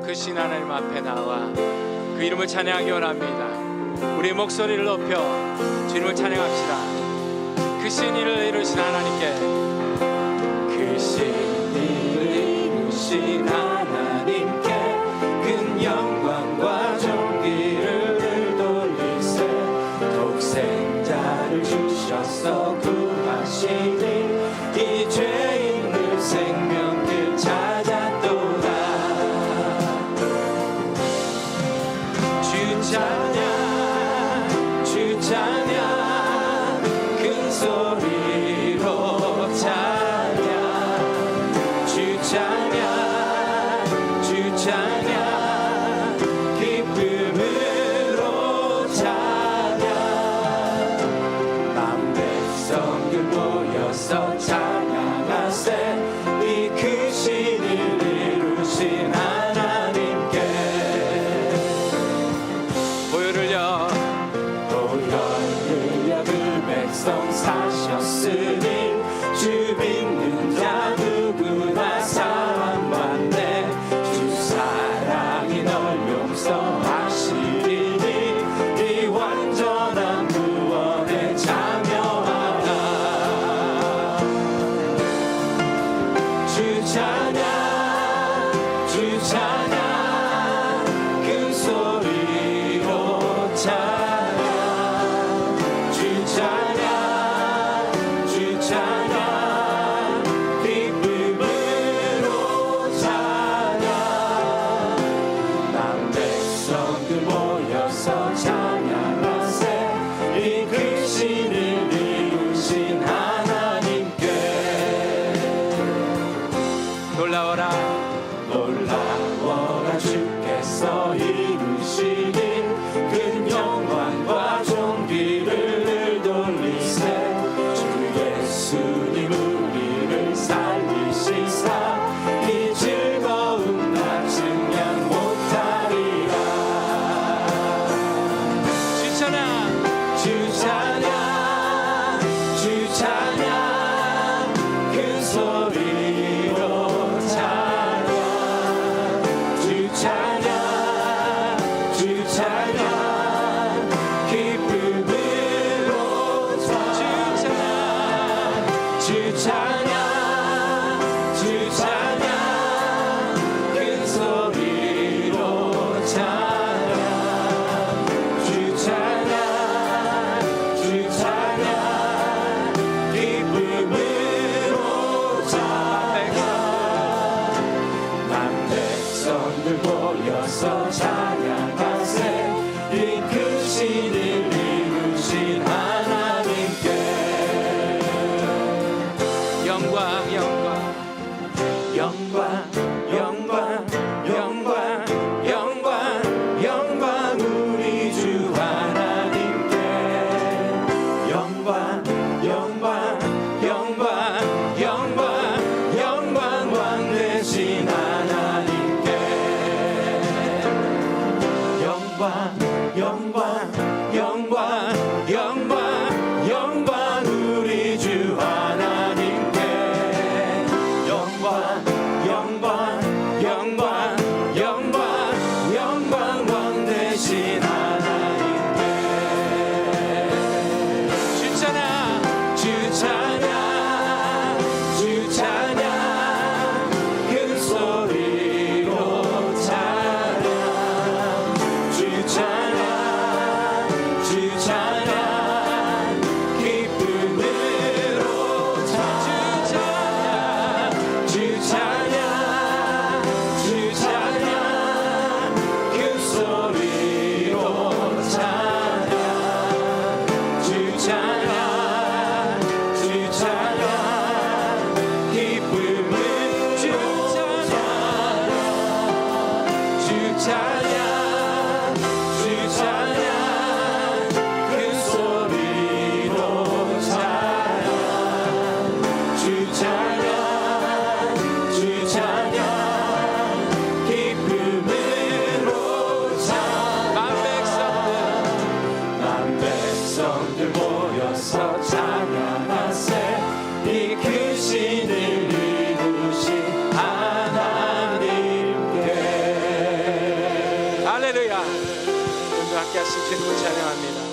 크신 하나님 앞에 나와 그 이름을 찬양하기 원합니다. 우리의 목소리를 높여 주 이름을 찬양합시다. 크신 일을 이루신 하나님께, 크신 일을 이루신 하나님께 큰 영광과 존귀를 돌리세. 독생자를 주셔서 구하시니 이 죄인들 생명길 찾았도다. 주 찬양, 주 찬양, 큰 소리로 찬양. 주 찬양, 주 찬양, 기쁨으로 찬양. 만 백성들 모여서 찬양하세. 이 크신 일 이루신 하나님께. 보혈을요 그 백성 사셨으니 주 믿는 자 누구나 사함받네. 주 사랑이 널 용서하시리니 이 완전한 구원에 참여하라. 주 찬양, 주 찬양, 큰 소리로 찬양. 주 찬양, 주 찬양, 기쁨으로 찬양. 만 백성들 모여서 찬양하세. 이 크신 일 이루신 하나님께. 놀라워라, 놀라워라, 주께서 이루시니 큰 영광과 존귀를 돌리세. 주 예수님 우리를 살리시사 이 즐거운 나 증량 못하리라. 주 찬양, 주 찬양, 주 찬양, 큰 소리로 찬양. 주 찬양, 주 찬양, 기쁨으로 찬양. 주 찬양, 주 찬양, 큰 소리로 찬양. 주 찬양, 주 찬양, 기쁨으로 찬양. 만 백성들 모여서 찬양하세. 이 크신 일 이루신 하나님께. 영광, 영광, 영광, 영광, 영광, 영광, 영광 우리 주 하나님께. 영광, 영광, 영광, 영광, 영광 왕 되신 하나님께. 영광, 영광, 영광, 영광, 영광 우리 주 하나님께. 영광, 영광, 영광, 영광, 영광 왕 되신 하나님께. 주 찬양, 주 찬양, 주 찬양, 큰 소리로 찬양. 주 찬양, 주 찬양, 기쁨으로 찬양. 주 찬양, 주 찬양, 큰 소리로 찬양. 주 찬양, 주 찬양, 기쁨으로 찬양. 주 찬양, 주 찬양, 큰 소리로 찬양. 주 찬양, 주 찬양, 기쁨으로 찬양. 만 백성들 모여서 찬양하세. 이 크신 일 이루신 하나님께. 하신 주님을 찬양합니다.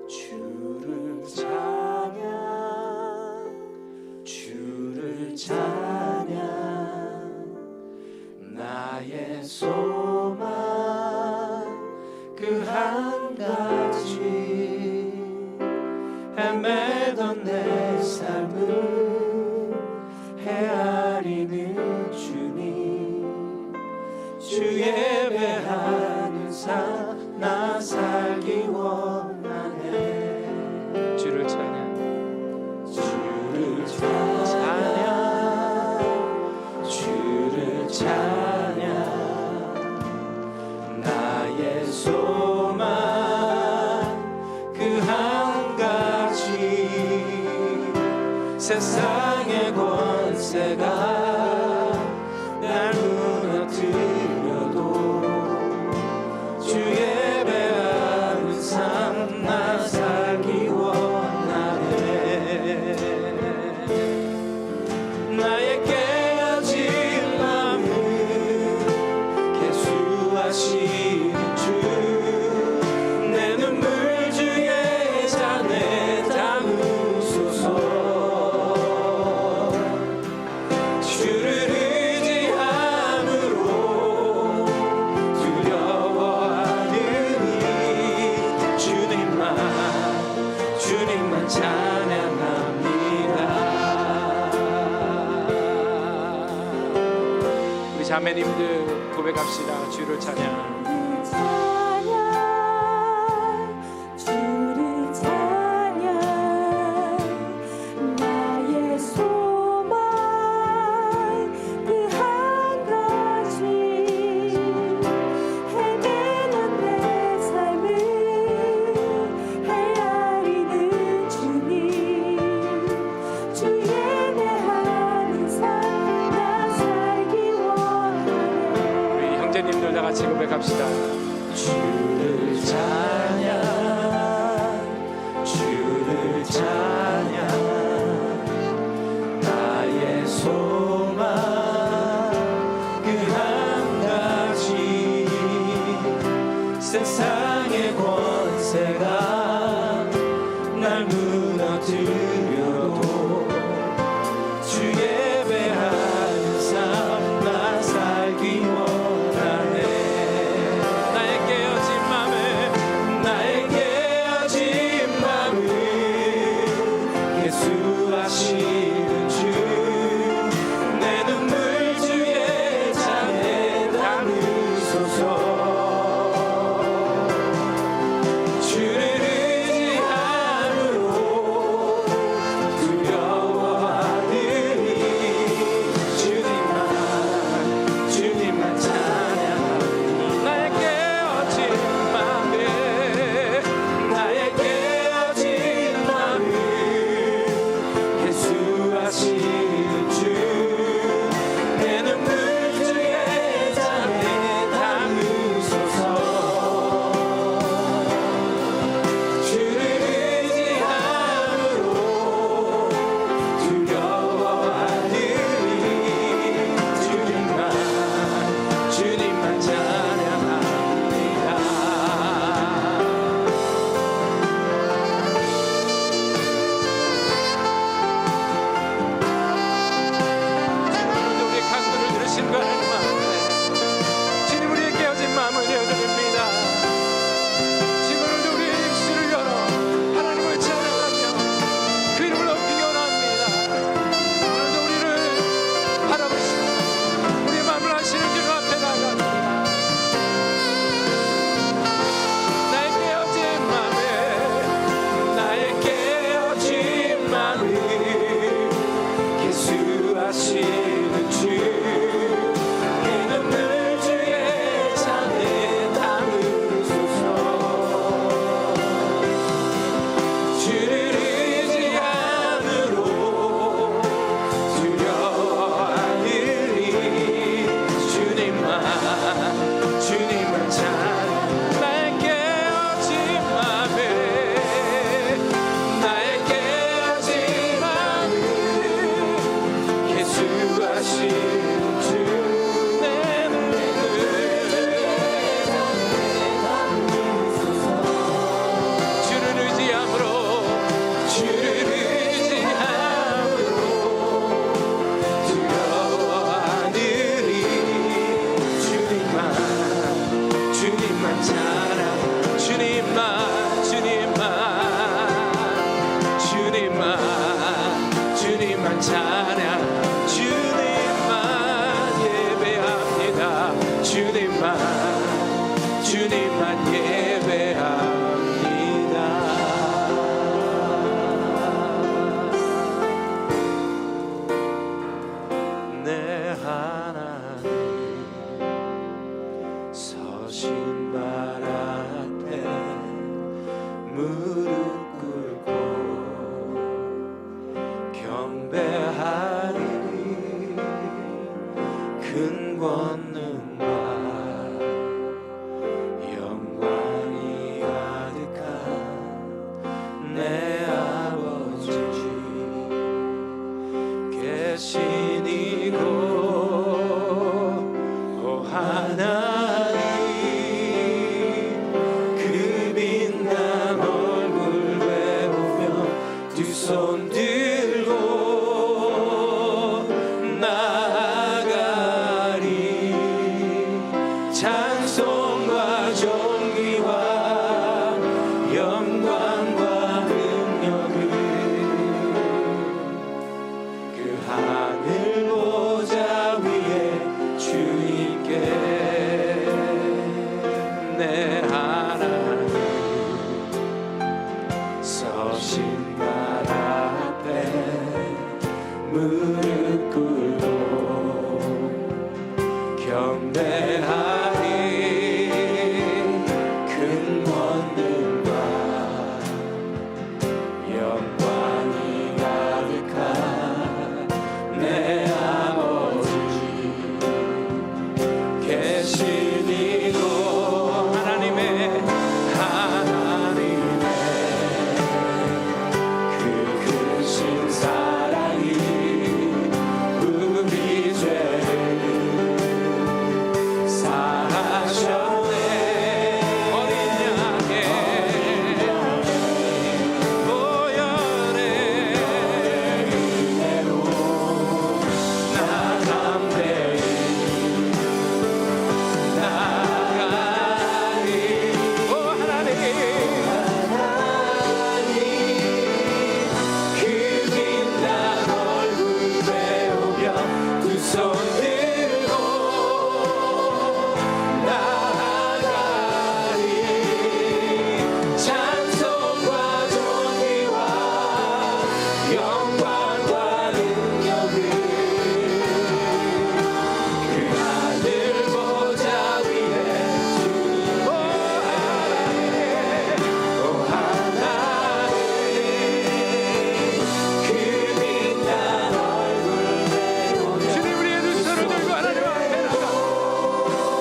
주를 찬양, 주를 찬양, 나의 소망 그 한 가지, 헤매던 내 삶을 헤아리는 주님, 주 예배하는 삶 나 살기 원하네. 주를 찬양, 주를 찬양, 주를 찬양, 나의 소망 그 한 가지, 세상의 권세가 날 무너뜨려도 주 예배하는 삶 나 살기 원하네. 나의 깨어진 마음을 계수하시는 주, 내 눈물 주의 잔에 담으소서. 주를 의지함으로 주님만 찬양합니다. 우리 자매님들 고백합시다. 주를 찬양, 주를 찬양, 나의 소망 그 한 가지, 헤매는 내 삶을 헤아리는 주님, 주 예배하는 삶 나 살기 원하네. 우리 형제님들 다 같이 고백합시다. 주를 찬양, 주를 찬양, 나의 소망 그 한 가지, 세상의 권세가 날 무너뜨려도 주 예배하는 삶 나 살기 원하네. 나의 깨어진 맘을 예수하시는 주, 내 눈물 주의 잔에 담으소서. 주를 의지함으로 두려워하느니 주님만 찬양하니. 나의 깨어진 맘을 예수하시는 찬양 주님만 예배합니다. 주님만 예배합니다. 내 하나님 서신 발 앞에 무릎 꿇고 경배하리니 큰 권능과 영광이 가득한 내 아버지 계신 이곳 오 하나님 그 빛난 얼굴 배우며 두 손 들고 나아가리 찬송과 존귀와 영광과 능력을 그 하늘 보좌 위에 주님께 내 하나님 서신 발 앞에 무릎 꿇고 경배하리 큰 권능과 영광이 가득한 내 아버지 계신 이곳 하나님의 그 크신 사랑이 우리 죄를 사하셨네. 어린 양의 보혈의 은혜로 나 담대히 나가리. 오 하나님 그 빛난 얼굴 배우며 두 손 들고 나아가리 찬송과 존귀와 영광과 능력을 그 하늘 보좌 위에 주님 오 하나님 그 빛난 얼굴 배우며 주님 우리의 두 손을 들고 하나님 앞에 나가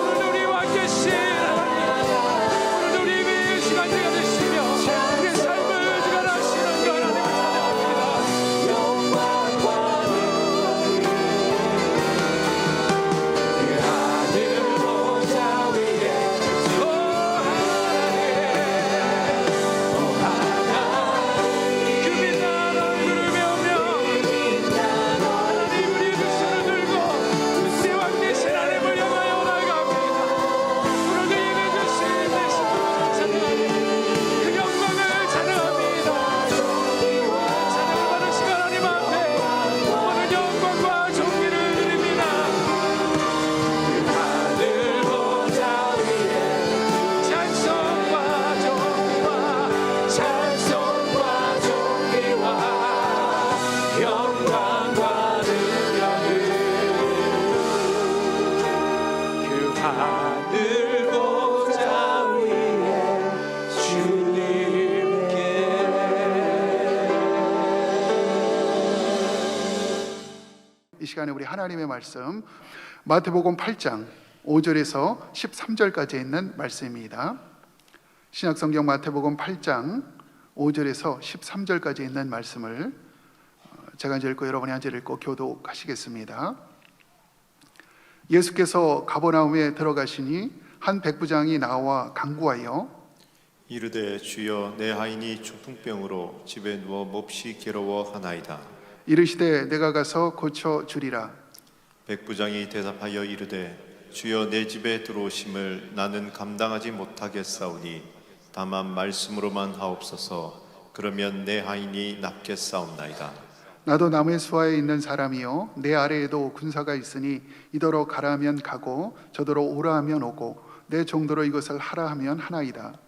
오늘도 우리와 함께 계신 하나님 오늘도 우리 위에 시간대가 되시며 우리의 삶을 주관하시는 그 하나님을 찬양합니다. 영광과 능력을 그 하늘 보좌 위에 오 하나님 그 빛난 얼굴을 배우며 하나님 우리의 두 손을 들고 우리와 함께 계신 하나님을 향하여 나아갑니다. 오늘도 예배 주신 되신 찬양합니다. 그 영광을 찬양합니다. 찬양을 받으시고 하나님 앞에 모든 영광과 존귀를 드립니다. 그 하늘 보좌 위에 찬송과 존귀와 찬송과 존귀와 영광과 능력을 그 하늘 보좌 위에 주님께 이 시간에 우리 하나님의 말씀 마태복음 8장 5절에서 13절까지 있는 말씀입니다. 신약성경 마태복음 8장 5절에서 13절까지 있는 말씀을 제가 이제 읽고 여러분이 앉아 읽고 교독하시겠습니다. 예수께서 가버나움에 들어가시니 한 백부장이 나와 간구하여 이르되 주여 내 하인이 중풍병으로 집에 누워 몹시 괴로워하나이다. 이르시되 내가 가서 고쳐 주리라. 백부장이 대답하여 이르되 주여 내 집에 들어오심을 나는 감당하지 못하겠사오니 다만 말씀으로만 하옵소서. 그러면 내 하인이 낫겠사옵나이다. 나도 남의 수하에 있는 사람이요 내 아래에도 군사가 있으니 이더러 가라 하면 가고 저더러 오라 하면 오고 내 정도로 이것을 하라 하면 하나이다.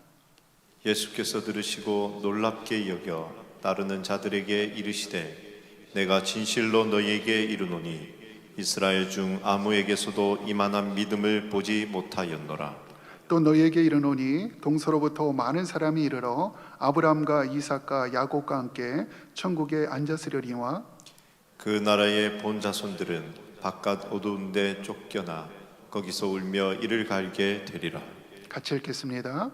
예수께서 들으시고 놀랍게 여겨 따르는 자들에게 이르시되 내가 진실로 너희에게 이르노니 이스라엘 중 아무에게서도 이만한 믿음을 보지 못하였노라. 또 너희에게 이르노니 동서로부터 많은 사람이 이르러 아브라함과 이삭과 야곱과 함께 천국에 앉았으려니와 그 나라의 본 자손들은 바깥 어두운 데 쫓겨나 거기서 울며 이를 갈게 되리라. 같이 읽겠습니다.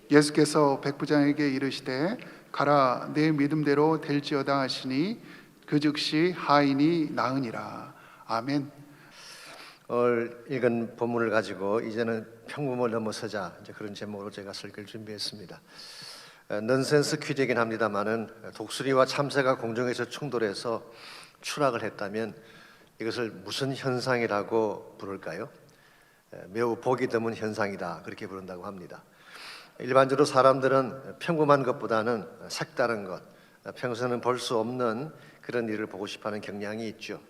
예수께서 백부장에게 이르시되 가라 내 믿음대로 될지어다 하시니 그 즉시 하인이 나으니라. 아멘. 오늘 읽은 본문을 가지고 이제는 평범을 넘어서자 이제 그런 제목으로 제가 설교를 준비했습니다. 넌센스 퀴즈이긴 합니다만은 독수리와 참새가 공중에서 충돌해서 추락을 했다면 이것을 무슨 현상이라고 부를까요? 매우 보기 드문 현상이다 그렇게 부른다고 합니다. 일반적으로 사람들은 평범한 것보다는 색다른 것, 평소에는 볼 수 없는 그런 일을 보고 싶어하는 경향이 있죠.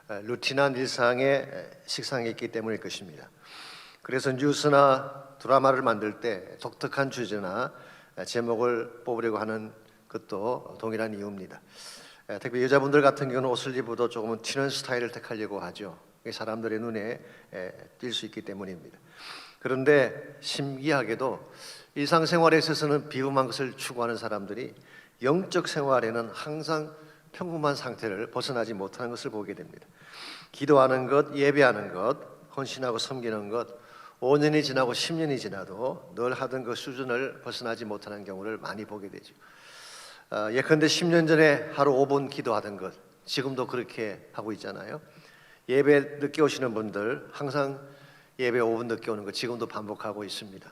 루틴한 일상에 식상해 있기 때문일 것입니다. 그래서 뉴스나 드라마를 만들 때 독특한 주제나 제목을 뽑으려고 하는 것도 동일한 이유입니다. 특히 여자분들 같은 경우는 옷을 입어도 조금은 튀는 스타일을 택하려고 하죠. 사람들의 눈에 띌 수 있기 때문입니다. 그런데 신기하게도 일상생활에 있어서는 비범한 것을 추구하는 사람들이 영적 생활에는 항상 평범한 상태를 벗어나지 못하는 것을 보게 됩니다. 기도하는 것, 예배하는 것, 헌신하고 섬기는 것 5년이 지나고 10년이 지나도 늘 하던 그 수준을 벗어나지 못하는 경우를 많이 보게 되죠. 예컨대 10년 전에 하루 5분 기도하던 것 지금도 그렇게 하고 있잖아요. 예배 늦게 오시는 분들 항상 예배 5분 늦게 오는 것 지금도 반복하고 있습니다.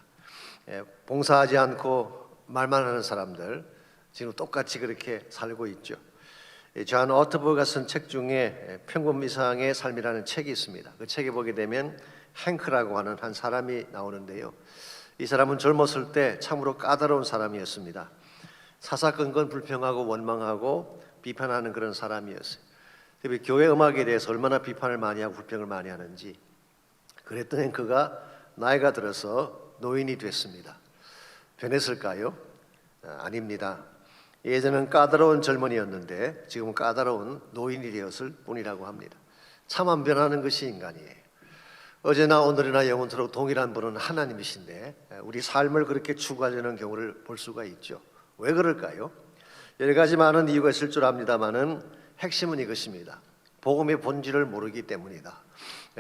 봉사하지 않고 말만 하는 사람들 지금 똑같이 그렇게 살고 있죠. 존 오트버가 쓴 책 중에 평범 이상의 삶이라는 책이 있습니다. 그 책에 보게 되면 행크라고 하는 한 사람이 나오는데요. 이 사람은 젊었을 때 참으로 까다로운 사람이었습니다. 사사건건 불평하고 원망하고 비판하는 그런 사람이었어요. 특히 교회 음악에 대해서 얼마나 비판을 많이 하고 불평을 많이 하는지. 그랬던 행크가 나이가 들어서 노인이 됐습니다. 변했을까요? 아닙니다. 예전은 까다로운 젊은이였는데 지금은 까다로운 노인이 되었을 뿐이라고 합니다. 참 안 변하는 것이 인간이에요. 어제나 오늘이나 영원토록 동일한 분은 하나님이신데 우리 삶을 그렇게 추구하려는 경우를 볼 수가 있죠. 왜 그럴까요? 여러 가지 많은 이유가 있을 줄 압니다만은 핵심은 이것입니다. 복음의 본질을 모르기 때문이다.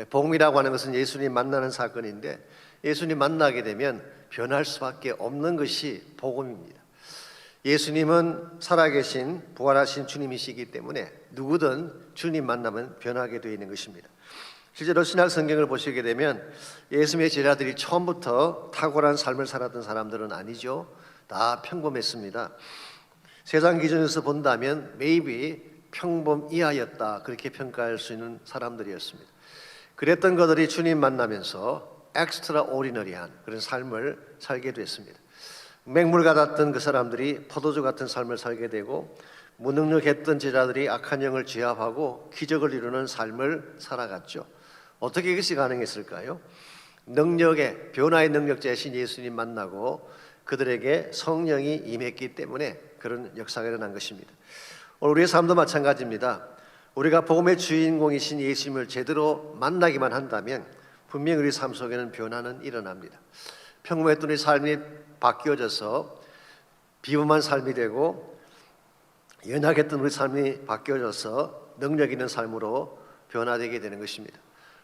복음이라고 하는 것은 예수님 만나는 사건인데 예수님 만나게 되면 변할 수밖에 없는 것이 복음입니다. 예수님은 살아계신 부활하신 주님이시기 때문에 누구든 주님 만나면 변하게 되어 있는 것입니다. 실제로 신약 성경을 보시게 되면 예수님의 제자들이 처음부터 탁월한 삶을 살았던 사람들은 아니죠. 다 평범했습니다. 세상 기준에서 본다면 maybe 평범 이하였다 그렇게 평가할 수 있는 사람들이었습니다. 그랬던 그들이 주님 만나면서 extraordinary한 그런 삶을 살게 됐습니다. 맹물 같았던 그 사람들이 포도주 같은 삶을 살게 되고 무능력했던 제자들이 악한 영을 제압하고 기적을 이루는 삶을 살아갔죠. 어떻게 이것이 가능했을까요? 능력의 변화의 능력자이신 예수님 만나고 그들에게 성령이 임했기 때문에 그런 역사가 일어난 것입니다. 오늘 우리의 삶도 마찬가지입니다. 우리가 복음의 주인공이신 예수님을 제대로 만나기만 한다면 분명히 우리 삶 속에는 변화는 일어납니다. 평범했던 우리 삶이 바뀌어져서 비범한 삶이 되고 연약했던 우리 삶이 바뀌어져서 능력 있는 삶으로 변화되게 되는 것입니다.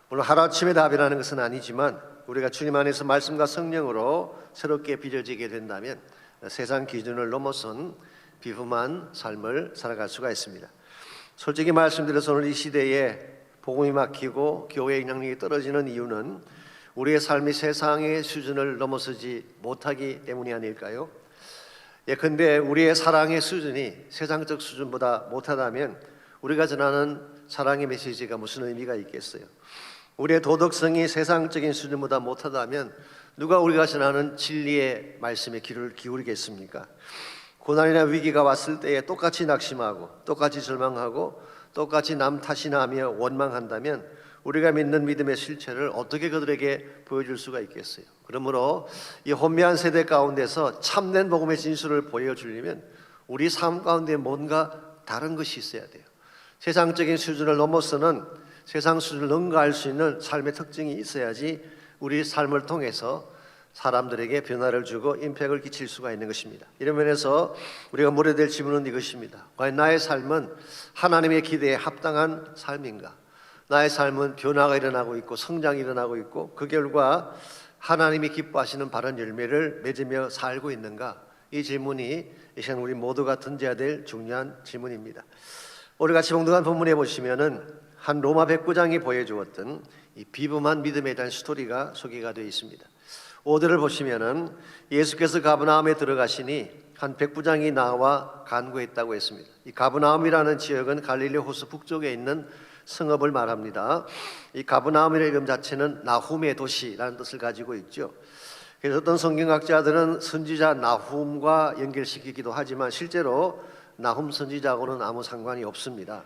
물론 하루아침에 답이라는 것은 아니지만 우리가 주님 안에서 말씀과 성령으로 새롭게 빚어지게 된다면 세상 기준을 넘어선 비범한 삶을 살아갈 수가 있습니다. 솔직히 말씀드려서 오늘 이 시대에 복음이 막히고 교회의 영향력이 떨어지는 이유는 우리의 삶이 세상의 수준을 넘어서지 못하기 때문이 아닐까요? 예컨대 우리의 사랑의 수준이 세상적 수준보다 못하다면 우리가 전하는 사랑의 메시지가 무슨 의미가 있겠어요? 우리의 도덕성이 세상적인 수준보다 못하다면 누가 우리가 전하는 진리의 말씀에 귀를 기울이겠습니까? 고난이나 위기가 왔을 때에 똑같이 낙심하고 똑같이 절망하고 똑같이 남 탓이나 하며 원망한다면 우리가 믿는 믿음의 실체를 어떻게 그들에게 보여줄 수가 있겠어요? 그러므로 이 혼미한 세대 가운데서 참된 복음의 진수를 보여주려면 우리 삶 가운데 뭔가 다른 것이 있어야 돼요. 세상적인 수준을 넘어서는 세상 수준을 능가할 수 있는 삶의 특징이 있어야지 우리 삶을 통해서 사람들에게 변화를 주고 임팩을 끼칠 수가 있는 것입니다. 이런 면에서 우리가 물어야 될 질문은 이것입니다. 과연 나의 삶은 하나님의 기대에 합당한 삶인가? 나의 삶은 변화가 일어나고 있고 성장이 일어나고 있고 그 결과 하나님이 기뻐하시는 바른 열매를 맺으며 살고 있는가? 이 질문이 이 시간 우리 모두가 던져야 될 중요한 질문입니다. 오늘 같이 봉독한 본문에 보시면은 한 로마 백부장이 보여주었던 이 비범한 믿음에 대한 스토리가 소개가 되어 있습니다. 5절을 보시면은 예수께서 가버나움에 들어가시니 한 백부장이 나와 간구했다고 했습니다. 이 가버나움이라는 지역은 갈릴리 호수 북쪽에 있는 성읍을 말합니다. 이 가버나움이라는 이름 자체는 나훔의 도시라는 뜻을 가지고 있죠. 그래서 어떤 성경학자들은 선지자 나훔과 연결시키기도 하지만 실제로 나훔 선지자하고는 아무 상관이 없습니다.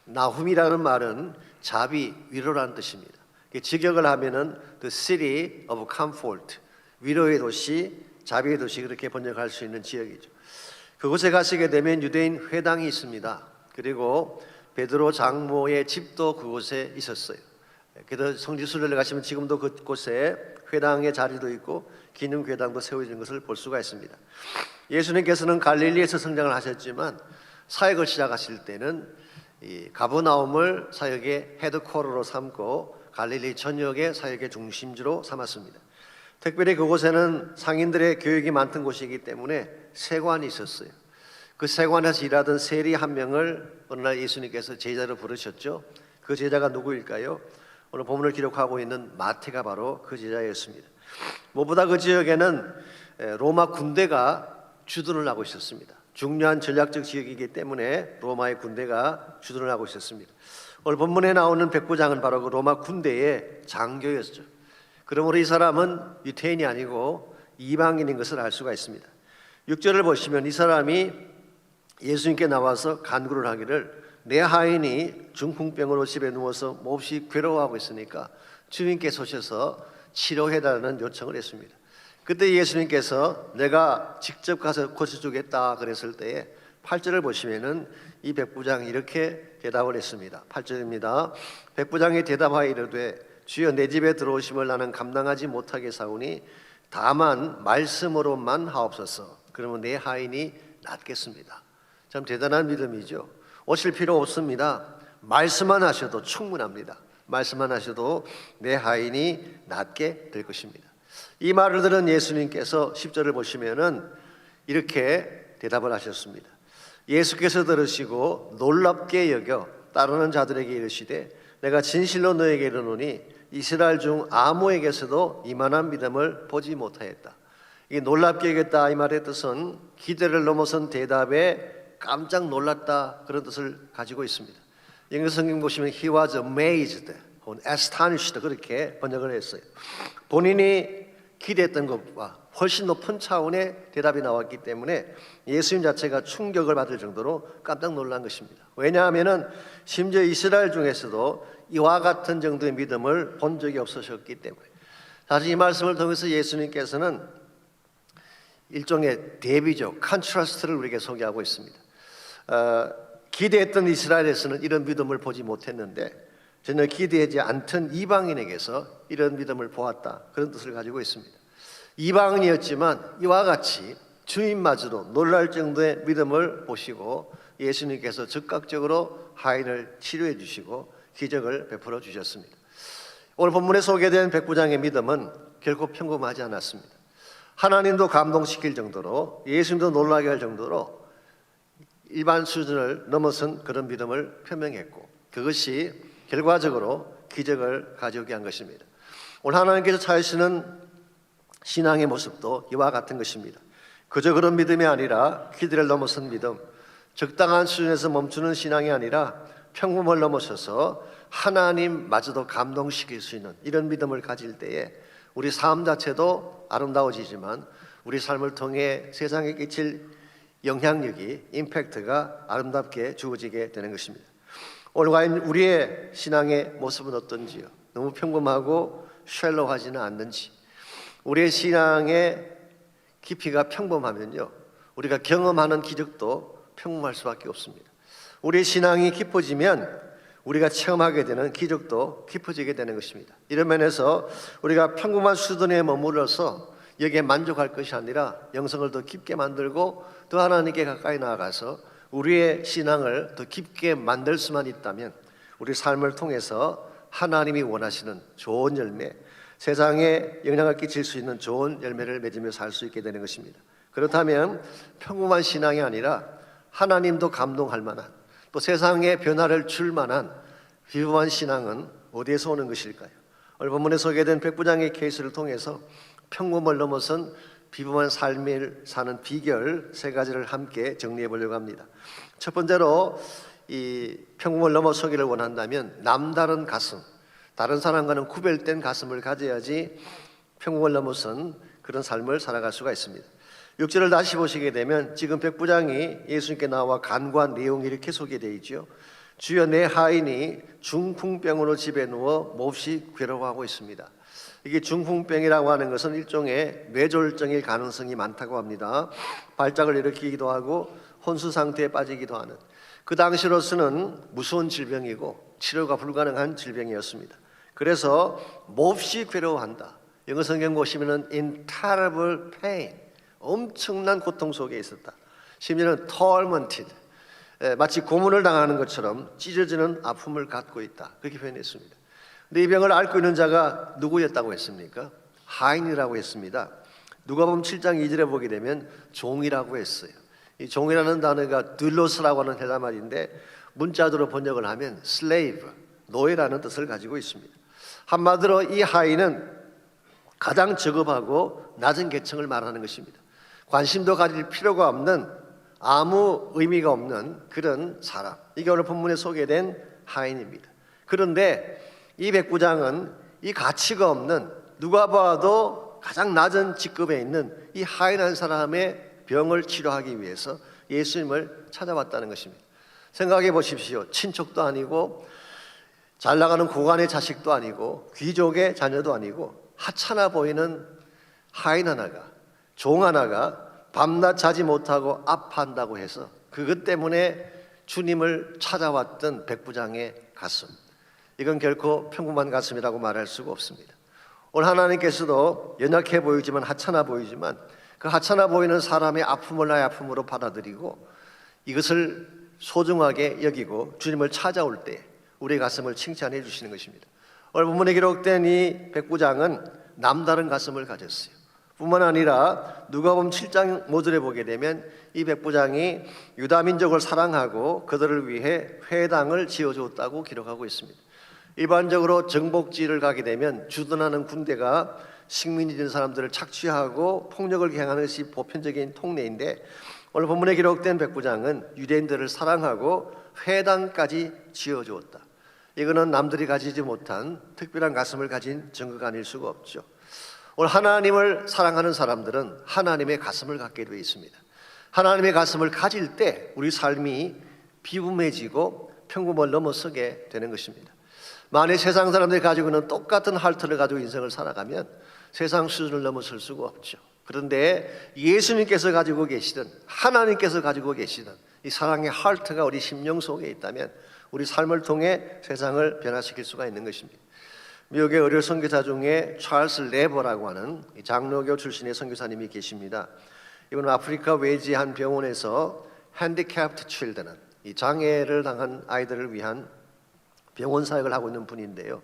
나훔이라는 말은 자비, 위로라는 뜻입니다. 직역을 하면은 The City of Comfort, 위로의 도시, 자비의 도시 그렇게 번역할 수 있는 지역이죠. 그곳에 가시게 되면 유대인 회당이 있습니다. 그리고 베드로 장모의 집도 그곳에 있었어요. 그래서 성지순례를 가시면 지금도 그곳에 회당의 자리도 있고 기능회당도 세워진 것을 볼 수가 있습니다. 예수님께서는 갈릴리에서 성장을 하셨지만 사역을 시작하실 때는 이 가버나움을 사역의 헤드쿼터로 삼고 갈릴리 전역의 사역의 중심지로 삼았습니다. 특별히 그곳에는 상인들의 교육이 많던 곳이기 때문에 세관이 있었어요. 그 세관에서 일하던 세리 한 명을 어느 날 예수님께서 제자로 부르셨죠. 그 제자가 누구일까요? 오늘 본문을 기록하고 있는 마태가 바로 그 제자였습니다. 무엇보다 그 지역에는 로마 군대가 주둔을 하고 있었습니다. 중요한 전략적 지역이기 때문에 로마의 군대가 주둔을 하고 있었습니다. 오늘 본문에 나오는 백부장은 바로 그 로마 군대의 장교였죠. 그러므로 이 사람은 유태인이 아니고 이방인인 것을 알 수가 있습니다. 6절을 보시면 이 사람이 예수님께 나와서 간구를 하기를 내 하인이 중풍병으로 집에 누워서 몹시 괴로워하고 있으니까 주님께서 오셔서 치료해달라는 요청을 했습니다. 그때 예수님께서 내가 직접 가서 고쳐주겠다 그랬을 때에 8절을 보시면은 이 백부장이 이렇게 대답을 했습니다. 8절입니다. 백부장이 대답하여 이르되 주여 내 집에 들어오심을 나는 감당하지 못하게 사오니 다만 말씀으로만 하옵소서. 그러면 내 하인이 낫겠습니다. 참 대단한 믿음이죠. 오실 필요 없습니다. 말씀만 하셔도 충분합니다. 말씀만 하셔도 내 하인이 낫게 될 것입니다. 이 말을 들은 예수님께서 10절을 보시면은 이렇게 대답을 하셨습니다. 예수께서 들으시고 놀랍게 여겨 따르는 자들에게 이르시되 내가 진실로 너에게 이르노니 이스라엘 중 아무에게서도 이만한 믿음을 보지 못하였다. 이 놀랍게 여겼다 이 말의 뜻은 기대를 넘어선 대답에 깜짝 놀랐다 그런 뜻을 가지고 있습니다. 영어 성경 보시면 He was amazed, astonished 그렇게 번역을 했어요. 본인이 기대했던 것과 훨씬 높은 차원의 대답이 나왔기 때문에 예수님 자체가 충격을 받을 정도로 깜짝 놀란 것입니다. 왜냐하면은 심지어 이스라엘 중에서도 이와 같은 정도의 믿음을 본 적이 없으셨기 때문에. 사실 이 말씀을 통해서 예수님께서는 일종의 대비적 컨트라스트를 우리에게 소개하고 있습니다. 기대했던 이스라엘에서는 이런 믿음을 보지 못했는데 전혀 기대하지 않던 이방인에게서 이런 믿음을 보았다 그런 뜻을 가지고 있습니다. 이방인이었지만 이와 같이 주인마저도 놀랄 정도의 믿음을 보시고 예수님께서 즉각적으로 하인을 치료해 주시고 기적을 베풀어 주셨습니다. 오늘 본문에 소개된 백부장의 믿음은 결코 평범하지 않았습니다. 하나님도 감동시킬 정도로 예수님도 놀라게 할 정도로 일반 수준을 넘어선 그런 믿음을 표명했고 그것이 결과적으로 기적을 가져오게 한 것입니다. 오늘 하나님께서 찾으시는 신앙의 모습도 이와 같은 것입니다. 그저 그런 믿음이 아니라 기대를 넘어선 믿음, 적당한 수준에서 멈추는 신앙이 아니라 평범을 넘어서서 하나님마저도 감동시킬 수 있는 이런 믿음을 가질 때에 우리 삶 자체도 아름다워지지만 우리 삶을 통해 세상에 끼칠 영향력이, 임팩트가 아름답게 주어지게 되는 것입니다. 오늘 과연 우리의 신앙의 모습은 어떤지요? 너무 평범하고 쉘로하지는 않는지, 우리의 신앙의 깊이가 평범하면요, 우리가 경험하는 기적도 평범할 수밖에 없습니다. 우리의 신앙이 깊어지면 우리가 체험하게 되는 기적도 깊어지게 되는 것입니다. 이런 면에서 우리가 평범한 수준에 머물러서 여기에 만족할 것이 아니라 영성을 더 깊게 만들고 더 하나님께 가까이 나아가서 우리의 신앙을 더 깊게 만들 수만 있다면 우리 삶을 통해서 하나님이 원하시는 좋은 열매, 세상에 영향을 끼칠 수 있는 좋은 열매를 맺으며 살 수 있게 되는 것입니다. 그렇다면 평범한 신앙이 아니라 하나님도 감동할 만한, 또 세상에 변화를 줄 만한 비범한 신앙은 어디에서 오는 것일까요? 오늘 본문에 소개된 백부장의 케이스를 통해서 평범을 넘어선 비범한 삶을 사는 비결 3가지를 함께 정리해 보려고 합니다. 첫 번째로, 이 평범을 넘어서기를 원한다면 남다른 가슴, 다른 사람과는 구별된 가슴을 가져야지 평범을 넘어선 그런 삶을 살아갈 수가 있습니다. 6절을 다시 보시게 되면 지금 백부장이 예수님께 나와 간구한 내용이 이렇게 소개되어 있죠. 주여, 내 하인이 중풍병으로 집에 누워 몹시 괴로워하고 있습니다. 이게 중풍병이라고 하는 것은 일종의 뇌졸중일 가능성이 많다고 합니다. 발작을 일으키기도 하고 혼수 상태에 빠지기도 하는, 그 당시로서는 무서운 질병이고 치료가 불가능한 질병이었습니다. 그래서 몹시 괴로워한다. 영어 성경 보시면은 in terrible pain, 엄청난 고통 속에 있었다. 심지어는 tormented, 마치 고문을 당하는 것처럼 찢어지는 아픔을 갖고 있다, 그렇게 표현했습니다. 근데 이 병을 앓고 있는 자가 누구였다고 했습니까? 하인이라고 했습니다. 누가복음 7장 2절에 보게 되면 종이라고 했어요. 이 종이라는 단어가 둘로스라고 하는 헬라 말인데 문자대로 번역을 하면 slave, 노예라는 뜻을 가지고 있습니다. 한마디로 이 하인은 가장 저급하고 낮은 계층을 말하는 것입니다. 관심도 가질 필요가 없는, 아무 의미가 없는 그런 사람, 이게 오늘 본문에 소개된 하인입니다. 그런데 이 백부장은 이 가치가 없는, 누가 봐도 가장 낮은 직급에 있는 이 하인한 사람의 병을 치료하기 위해서 예수님을 찾아왔다는 것입니다. 생각해 보십시오. 친척도 아니고 잘 나가는 고관의 자식도 아니고 귀족의 자녀도 아니고 하찮아 보이는 하인 하나가, 종 하나가 밤낮 자지 못하고 아파한다고 해서 그것 때문에 주님을 찾아왔던 백부장의 가슴, 이건 결코 평범한 가슴이라고 말할 수가 없습니다. 오늘 하나님께서도 연약해 보이지만, 하찮아 보이지만 그 하찮아 보이는 사람의 아픔을 나의 아픔으로 받아들이고 이것을 소중하게 여기고 주님을 찾아올 때 우리의 가슴을 칭찬해 주시는 것입니다. 오늘 본문에 기록된 이 백부장은 남다른 가슴을 가졌어요. 뿐만 아니라 누가복음 7장 5절에 보게 되면 이 백부장이 유다 민족을 사랑하고 그들을 위해 회당을 지어주었다고 기록하고 있습니다. 일반적으로 정복지를 가게 되면 주둔하는 군대가 식민지 된 사람들을 착취하고 폭력을 행하는 것이 보편적인 통례인데 오늘 본문에 기록된 백부장은 유대인들을 사랑하고 회당까지 지어주었다. 이거는 남들이 가지지 못한 특별한 가슴을 가진 증거가 아닐 수가 없죠. 오늘 하나님을 사랑하는 사람들은 하나님의 가슴을 갖게 되어 있습니다. 하나님의 가슴을 가질 때 우리 삶이 비범해지고 평범을 넘어서게 되는 것입니다. 만약 세상 사람들이 가지고 있는 똑같은 할터를 가지고 인생을 살아가면 세상 수준을 넘어설 수가 없죠. 그런데 예수님께서 가지고 계시든 하나님께서 가지고 계시든 이 사랑의 할터가 우리 심령 속에 있다면 우리 삶을 통해 세상을 변화시킬 수가 있는 것입니다. 미국의 의료 선교사 중에 찰스 레버라고 하는 장로교 출신의 선교사님이 계십니다. 이분은 아프리카 외지 한 병원에서 handicapped children, 이 장애를 당한 아이들을 위한 병원 사역을 하고 있는 분인데요.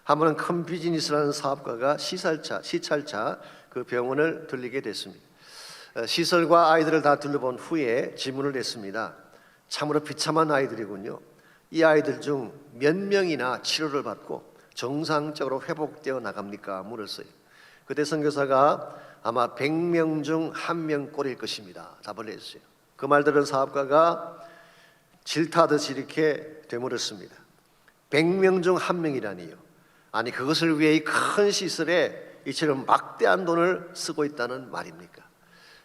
한 번은 큰 비즈니스라는 사업가가 시찰차 그 병원을 들리게 됐습니다. 시설과 아이들을 다 둘러본 후에 질문을 했습니다. 참으로 비참한 아이들이군요. 이 아이들 중 몇 명이나 치료를 받고 정상적으로 회복되어 나갑니까? 물었어요. 그때 선교사가 아마 100명 중 1명 꼴일 것입니다, 답을 했어요. 그 말 들은 사업가가 질타듯이 이렇게 되물었습니다. 100명 중 1명이라니요. 아니, 그것을 위해 이 큰 시설에 이처럼 막대한 돈을 쓰고 있다는 말입니까?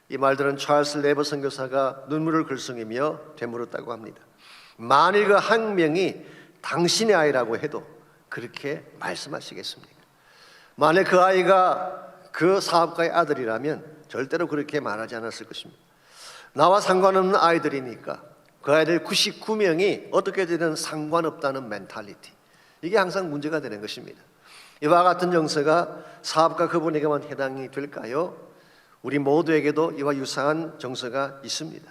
이 말들은 찰스 레버 선교사가 눈물을 글썽이며 되물었다고 합니다. 만일 그 한 명이 당신의 아이라고 해도 그렇게 말씀하시겠습니까? 만일 그 아이가 그 사업가의 아들이라면 절대로 그렇게 말하지 않았을 것입니다. 나와 상관없는 아이들이니까 그 아이들 99명이 어떻게 되든 상관없다는 멘탈리티, 이게 항상 문제가 되는 것입니다. 이와 같은 정서가 사업가 그분에게만 해당이 될까요? 우리 모두에게도 이와 유사한 정서가 있습니다.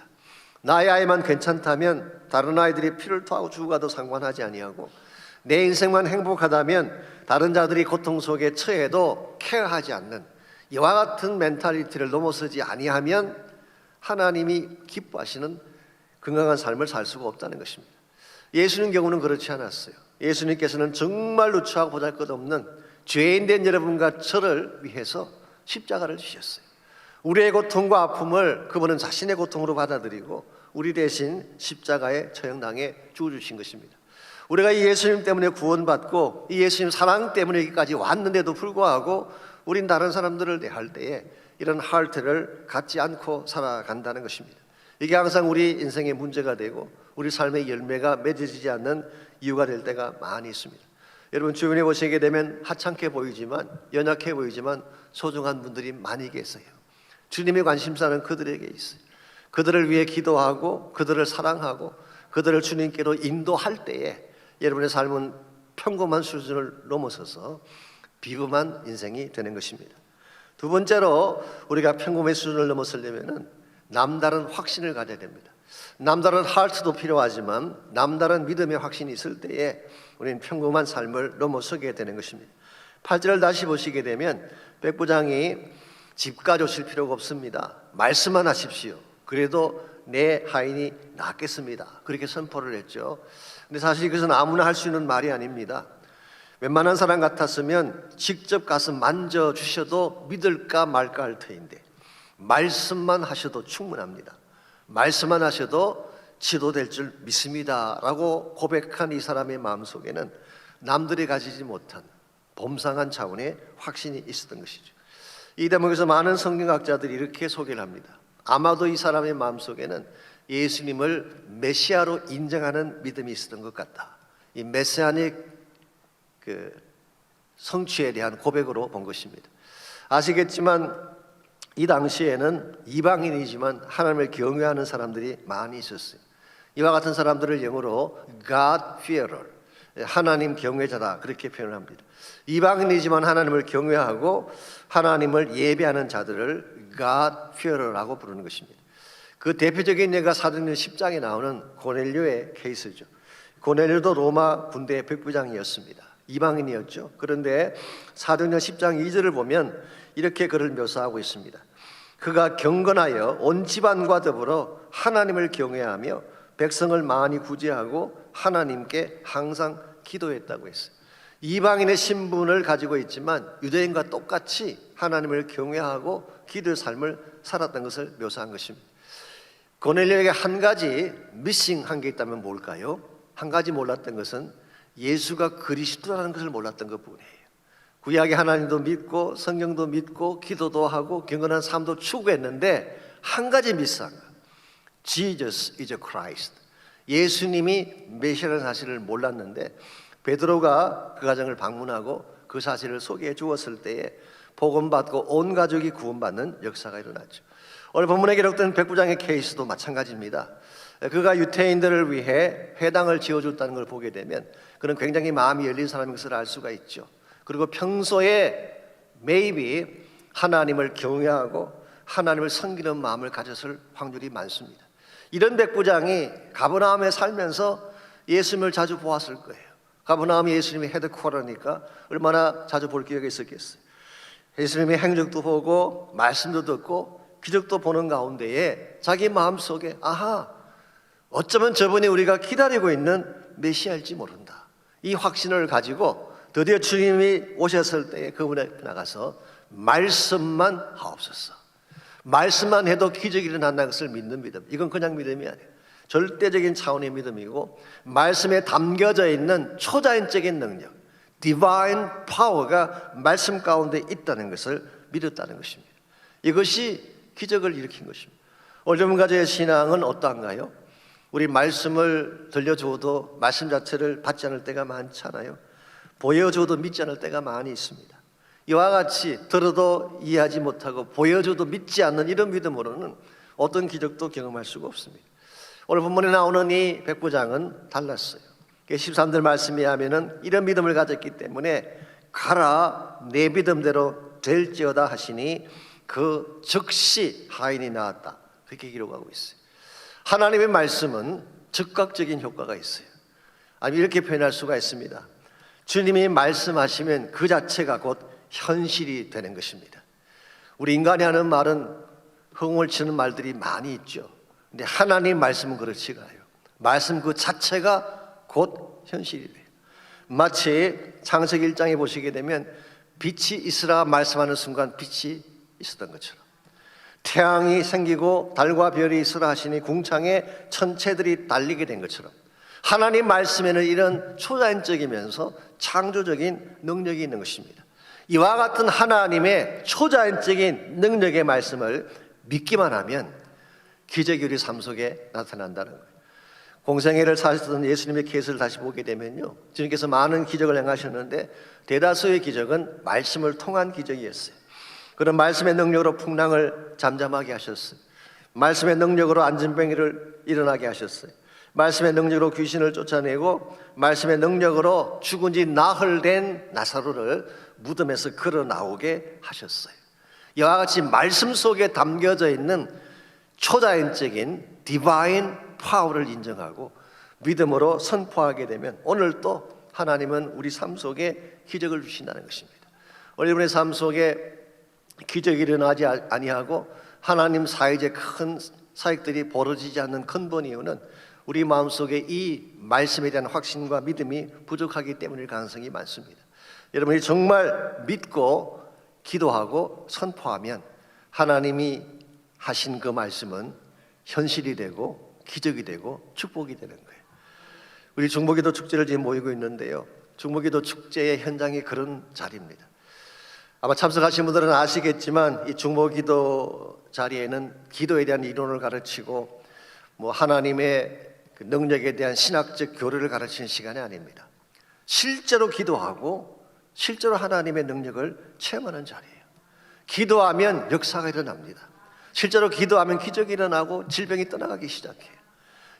나의 아이만 괜찮다면 다른 아이들이 피를 토하고 죽어가도 상관하지 아니하고, 내 인생만 행복하다면 다른 자들이 고통 속에 처해도 케어하지 않는 이와 같은 멘탈리티를 넘어서지 아니하면 하나님이 기뻐하시는 건강한 삶을 살 수가 없다는 것입니다. 예수님 경우는 그렇지 않았어요. 예수님께서는 정말 누추하고 보잘것없는 죄인된 여러분과 저를 위해서 십자가를 지셨어요. 우리의 고통과 아픔을 그분은 자신의 고통으로 받아들이고 우리 대신 십자가에 처형당해 죽어주신 것입니다. 우리가 이 예수님 때문에 구원받고 이 예수님 사랑 때문에 여기까지 왔는데도 불구하고 우린 다른 사람들을 대할 때에 이런 하트를 갖지 않고 살아간다는 것입니다. 이게 항상 우리 인생의 문제가 되고 우리 삶의 열매가 맺어지지 않는 이유가 될 때가 많이 있습니다. 여러분 주변에 보시게 되면 하찮게 보이지만, 연약해 보이지만 소중한 분들이 많이 계세요. 주님의 관심사는 그들에게 있어요. 그들을 위해 기도하고 그들을 사랑하고 그들을 주님께로 인도할 때에 여러분의 삶은 평범한 수준을 넘어서서 비범한 인생이 되는 것입니다. 두 번째로 우리가 평범의 수준을 넘어서려면 남다른 확신을 가져야 됩니다. 남다른 하트도 필요하지만 남다른 믿음의 확신이 있을 때에 우리는 평범한 삶을 넘어서게 되는 것입니다. 8절을 다시 보시게 되면 백부장이 집 가져오실 필요가 없습니다. 말씀만 하십시오. 그래도 내 하인이 낫겠습니다. 그렇게 선포를 했죠. 근데 사실 이것은 아무나 할 수 있는 말이 아닙니다. 웬만한 사람 같았으면 직접 가서 만져주셔도 믿을까 말까 할 터인데 말씀만 하셔도 충분합니다. 말씀만 하셔도 치료될 줄 믿습니다 라고 고백한 이 사람의 마음속에는 남들이 가지지 못한 범상한 차원의 확신이 있었던 것이죠. 이 대목에서 많은 성경학자들이 이렇게 소개를 합니다. 아마도 이 사람의 마음속에는 예수님을 메시아로 인정하는 믿음이 있었던 것 같다. 이 메시아닉 성취에 대한 고백으로 본 것입니다. 아시겠지만 이 당시에는 이방인이지만 하나님을 경외하는 사람들이 많이 있었어요. 이와 같은 사람들을 영어로 God fearer, 하나님 경외자다 그렇게 표현합니다. 이방인이지만 하나님을 경외하고 하나님을 예배하는 자들을 God fearer라고 부르는 것입니다. 그 대표적인 예가 사도행전 10장에 나오는 고넬료의 케이스죠. 고넬료도 로마 군대 백부장이었습니다. 이방인이었죠. 그런데 사도행전 10장 2절을 보면 이렇게 그를 묘사하고 있습니다. 그가 경건하여 온 집안과 더불어 하나님을 경외하며 백성을 많이 구제하고 하나님께 항상 기도했다고 했어요. 이방인의 신분을 가지고 있지만 유대인과 똑같이 하나님을 경외하고 기도의 삶을 살았던 것을 묘사한 것입니다. 고넬료에게 한 가지 미싱한 게 있다면 뭘까요? 한 가지 몰랐던 것은 예수가 그리스도라는 것을 몰랐던 것뿐이에요. 구약의 하나님도 믿고 성경도 믿고 기도도 하고 경건한 삶도 추구했는데 한 가지 미스한 것, Jesus is a Christ, 예수님이 메시아라는 사실을 몰랐는데 베드로가 그 가정을 방문하고 그 사실을 소개해 주었을 때에 복음받고 온 가족이 구원받는 역사가 일어났죠. 오늘 본문에 기록된 백부장의 케이스도 마찬가지입니다. 그가 유태인들을 위해 회당을 지어줬다는 걸 보게 되면 그는 굉장히 마음이 열린 사람인 것을 알 수가 있죠. 그리고 평소에 maybe 하나님을 경외하고 하나님을 섬기는 마음을 가졌을 확률이 많습니다. 이런 백부장이 가버나움에 살면서 예수님을 자주 보았을 거예요. 가버나움이 예수님의 헤드쿼터니까 얼마나 자주 볼 기회가 있었겠어요. 예수님의 행적도 보고 말씀도 듣고 기적도 보는 가운데에 자기 마음속에 아하, 어쩌면 저분이 우리가 기다리고 있는 메시아일지 모른다, 이 확신을 가지고 드디어 주님이 오셨을 때에 그분에 나가서 말씀만 하옵소서, 말씀만 해도 기적이 일어난다는 것을 믿는 믿음. 이건 그냥 믿음이 아니에요. 절대적인 차원의 믿음이고 말씀에 담겨져 있는 초자연적인 능력, Divine Power가 말씀 가운데 있다는 것을 믿었다는 것입니다. 이것이 기적을 일으킨 것입니다. 오늘 전문가제의 신앙은 어떠한가요? 우리 말씀을 들려줘도 말씀 자체를 받지 않을 때가 많잖아요. 보여줘도 믿지 않을 때가 많이 있습니다. 이와 같이 들어도 이해하지 못하고 보여줘도 믿지 않는 이런 믿음으로는 어떤 기적도 경험할 수가 없습니다. 오늘 본문에 나오는 이 백부장은 달랐어요. 13절 말씀에 하면은 이런 믿음을 가졌기 때문에 가라 내 믿음대로 될지어다 하시니 그 즉시 하인이 나았다. 그렇게 기록하고 있어요. 하나님의 말씀은 즉각적인 효과가 있어요. 아니 이렇게 표현할 수가 있습니다. 주님이 말씀하시면 그 자체가 곧 현실이 되는 것입니다. 우리 인간이 하는 말은 흥을 치는 말들이 많이 있죠. 근데 하나님 말씀은 그렇지가 않아요. 말씀 그 자체가 곧 현실이 돼요. 마치 창세기 1장에 보시게 되면 빛이 있으라 말씀하는 순간 빛이 있었던 것처럼, 태양이 생기고 달과 별이 있으라 하시니 궁창에 천체들이 달리게 된 것처럼, 하나님 말씀에는 이런 초자연적이면서 창조적인 능력이 있는 것입니다. 이와 같은 하나님의 초자연적인 능력의 말씀을 믿기만 하면 기적이 우리 삶 속에 나타난다는 거예요. 공생애를 사셨던 예수님의 케이스를 다시 보게 되면요, 주님께서 많은 기적을 행하셨는데 대다수의 기적은 말씀을 통한 기적이었어요. 그런 말씀의 능력으로 풍랑을 잠잠하게 하셨어요. 말씀의 능력으로 안진뱅이를 일어나게 하셨어요. 말씀의 능력으로 귀신을 쫓아내고 말씀의 능력으로 죽은 지 나흘 된 나사로를 무덤에서 걸어 나오게 하셨어요. 이와 같이 말씀 속에 담겨져 있는 초자연적인 디바인 파워를 인정하고 믿음으로 선포하게 되면 오늘 또 하나님은 우리 삶 속에 기적을 주신다는 것입니다. 오늘 여러분의 삶 속에 기적이 일어나지 아니하고 하나님 사이에 큰 사역들이 벌어지지 않는 근본 이유는 우리 마음속에 이 말씀에 대한 확신과 믿음이 부족하기 때문일 가능성이 많습니다. 여러분이 정말 믿고 기도하고 선포하면 하나님이 하신 그 말씀은 현실이 되고 기적이 되고 축복이 되는 거예요. 우리 중보기도 축제를 지금 모이고 있는데요, 중보기도 축제의 현장이 그런 자리입니다. 아마 참석하신 분들은 아시겠지만 이 중보기도 자리에는 기도에 대한 이론을 가르치고 하나님의 그 능력에 대한 신학적 교리를 가르치는 시간이 아닙니다. 실제로 기도하고 실제로 하나님의 능력을 체험하는 자리예요. 기도하면 역사가 일어납니다. 실제로 기도하면 기적이 일어나고 질병이 떠나가기 시작해요.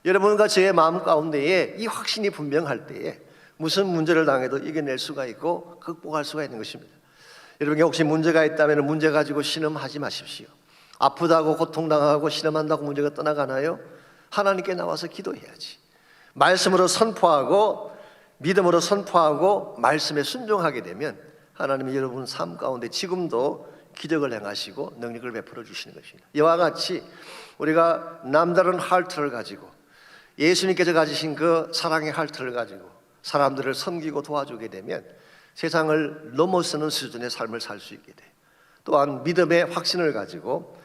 여러분과 저의 마음 가운데에 이 확신이 분명할 때에 무슨 문제를 당해도 이겨낼 수가 있고 극복할 수가 있는 것입니다. 여러분께 혹시 문제가 있다면 문제 가지고 신음하지 마십시오. 아프다고 고통당하고 신음한다고 문제가 떠나가나요? 하나님께 나와서 기도해야지. 말씀으로 선포하고 믿음으로 선포하고 말씀에 순종하게 되면 하나님이 여러분 삶 가운데 지금도 기적을 행하시고 능력을 베풀어 주시는 것입니다. 이와 같이 우리가 남다른 하트를 가지고 예수님께서 가지신 그 사랑의 하트를 가지고 사람들을 섬기고 도와주게 되면 세상을 넘어서는 수준의 삶을 살 수 있게 돼요. 또한 믿음의 확신을 가지고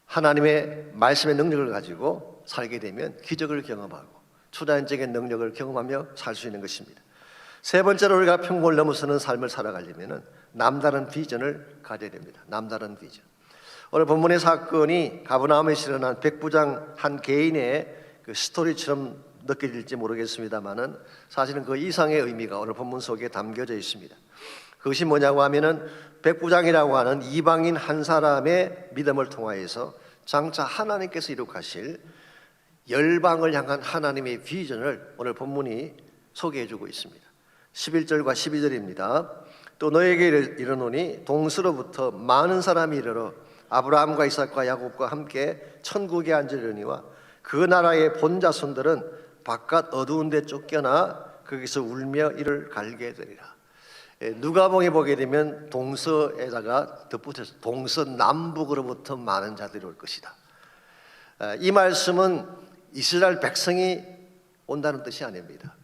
하나님의 말씀의 능력을 가지고 살게 되면 기적을 경험하고 초자연적인 능력을 경험하며 살 수 있는 것입니다. 세 번째로 우리가 평공을 넘어서는 삶을 살아가려면 남다른 비전을 가져야 됩니다. 남다른 비전. 오늘 본문의 사건이 가버나움에서 일어난 백부장 한 개인의 그 스토리처럼 느껴질지 모르겠습니다만은 사실은 그 이상의 의미가 오늘 본문 속에 담겨져 있습니다. 그것이 뭐냐고 하면은 백부장이라고 하는 이방인 한 사람의 믿음을 통하여서 장차 하나님께서 이룩하실 열방을 향한 하나님의 비전을 오늘 본문이 소개해주고 있습니다. 11절과 12절입니다. 또 너에게 이르노니 동서로부터 많은 사람이 이르러 아브라함과 이삭과 야곱과 함께 천국에 앉으려니와 그 나라의 본자손들은 바깥 어두운 데 쫓겨나 거기서 울며 이를 갈게 되리라. 누가복음에 보게 되면 동서에다가 덧붙여서 동서남북으로부터 많은 자들이 올 것이다. 이 말씀은 이스라엘 백성이 온다는 뜻이 아닙니다.